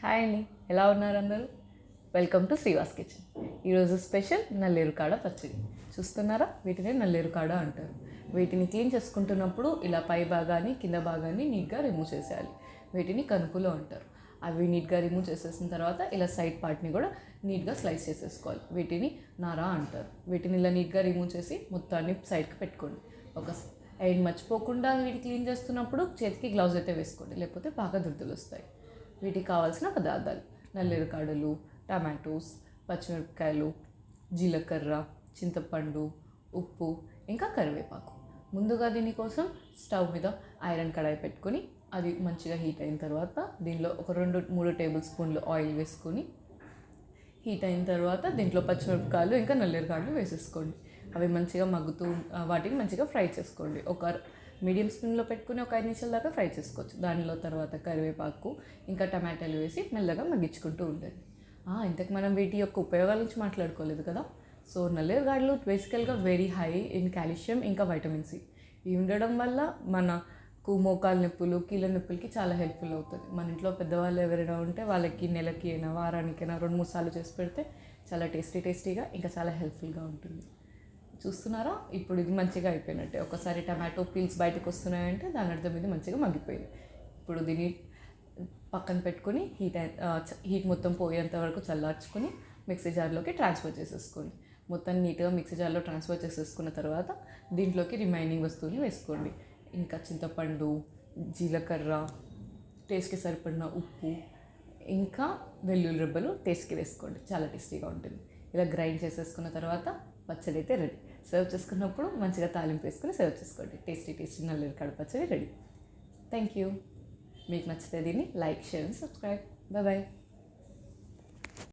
Hi అండి, ఎలా ఉన్నారు అందరూ? Welcome to Srivas kitchen. ఈరోజు స్పెషల్ నల్లేరు కాడ పచ్చడి. చూస్తున్నారా, వీటిని నల్లేరు కాడ అంటారు. వీటిని క్లీన్ చేసుకుంటున్నప్పుడు ఇలా పై భాగాన్ని కింద భాగాన్ని నీట్గా రిమూవ్ చేసేయాలి. వీటిని కనుపులో అంటారు. అవి నీట్గా రిమూవ్ చేసేసిన తర్వాత ఇలా సైడ్ పార్ట్ని కూడా నీట్గా స్లైస్ చేసేసుకోవాలి. వీటిని నారా అంటారు. వీటిని ఇలా నీట్గా రిమూవ్ చేసి మొత్తాన్ని సైడ్కి పెట్టుకోండి. ఒక అండ్ మర్చిపోకుండా వీటి క్లీన్ చేస్తున్నప్పుడు చేతికి గ్లౌజ్ అయితే వేసుకోండి, లేకపోతే బాగా దుర్దులు వస్తాయి. వీటికి కావాల్సిన పదార్థాలు: నల్లేరు కాడలు, టమాటోస్, పచ్చిమిరపకాయలు, జీలకర్ర, చింతపండు, ఉప్పు, ఇంకా కరివేపాకు. ముందుగా దీనికోసం స్టవ్ మీద ఐరన్ కడాయి పెట్టుకొని అది మంచిగా హీట్ అయిన తర్వాత దీనిలో ఒక 2-3 టేబుల్ స్పూన్లు ఆయిల్ వేసుకొని హీట్ అయిన తర్వాత దీంట్లో పచ్చిమిరపకాయలు ఇంకా నల్లేరు కాడలు వేసేసుకోండి. అవి మంచిగా మగ్గుతూ వాటిని మంచిగా ఫ్రై చేసుకోండి. ఒక మీడియం స్పూన్లో పెట్టుకుని ఒక 5 నిమిషాల దాకా ఫ్రై చేసుకోవచ్చు. దానిలో తర్వాత కరివేపాకు ఇంకా టమాటాలు వేసి మెల్లగా మగ్గించుకుంటూ ఉంటుంది. ఇంతకు మనం వీటి యొక్క ఉపయోగాల నుంచి మాట్లాడుకోలేదు కదా. సో నల్లేరు కాడలు బేసికల్గా వెరీ హై ఇన్ కాల్షియం ఇంకా వైటమిన్ సి. ఇవి ఉండడం వల్ల మనకు మోకాలు నొప్పులు, కీళ్ళ నొప్పులకి చాలా హెల్ప్ఫుల్ అవుతుంది. మన ఇంట్లో పెద్దవాళ్ళు ఎవరైనా ఉంటే వాళ్ళకి నెలకి అయినా వారానికైనా 2-3 సార్లు చేసి పెడితే చాలా టేస్టీగా ఇంకా చాలా హెల్ప్ఫుల్గా ఉంటుంది. చూస్తున్నారా, ఇప్పుడు ఇది మంచిగా అయిపోయినట్టే. ఒకసారి టమాటో పీల్స్ బయటకు వస్తున్నాయంటే దాని అర్థం ఇది మంచిగా మగ్గిపోయింది. ఇప్పుడు దీన్ని పక్కన పెట్టుకొని హీట్ మొత్తం పోయేంత వరకు చల్లార్చుకొని మిక్సీ జార్లోకి ట్రాన్స్ఫర్ చేసేసుకోండి. మొత్తం నీట్గా మిక్సీ జార్లో ట్రాన్స్ఫర్ చేసేసుకున్న తర్వాత దీంట్లోకి రిమైనింగ్ వస్తువుని వేసుకోండి. ఇంకా చింతపండు, జీలకర్ర, టేస్ట్కి సరిపడిన ఉప్పు, ఇంకా వెల్లుల్లి రెబ్బలు టేస్ట్కి వేసుకోండి. చాలా టేస్టీగా ఉంటుంది. ఇలా గ్రైండ్ చేసేసుకున్న తర్వాత పచ్చడి అయితే రెడీ. సర్వ్ చేసుకున్నప్పుడు మంచిగా తాలింపు వేసుకొని సర్వ్ చేసుకోండి. టేస్టీ నల్లేరు కాడ పచ్చడి రెడీ. Thank you. మీకు నచ్చితే దీన్ని like, share and subscribe. Bye.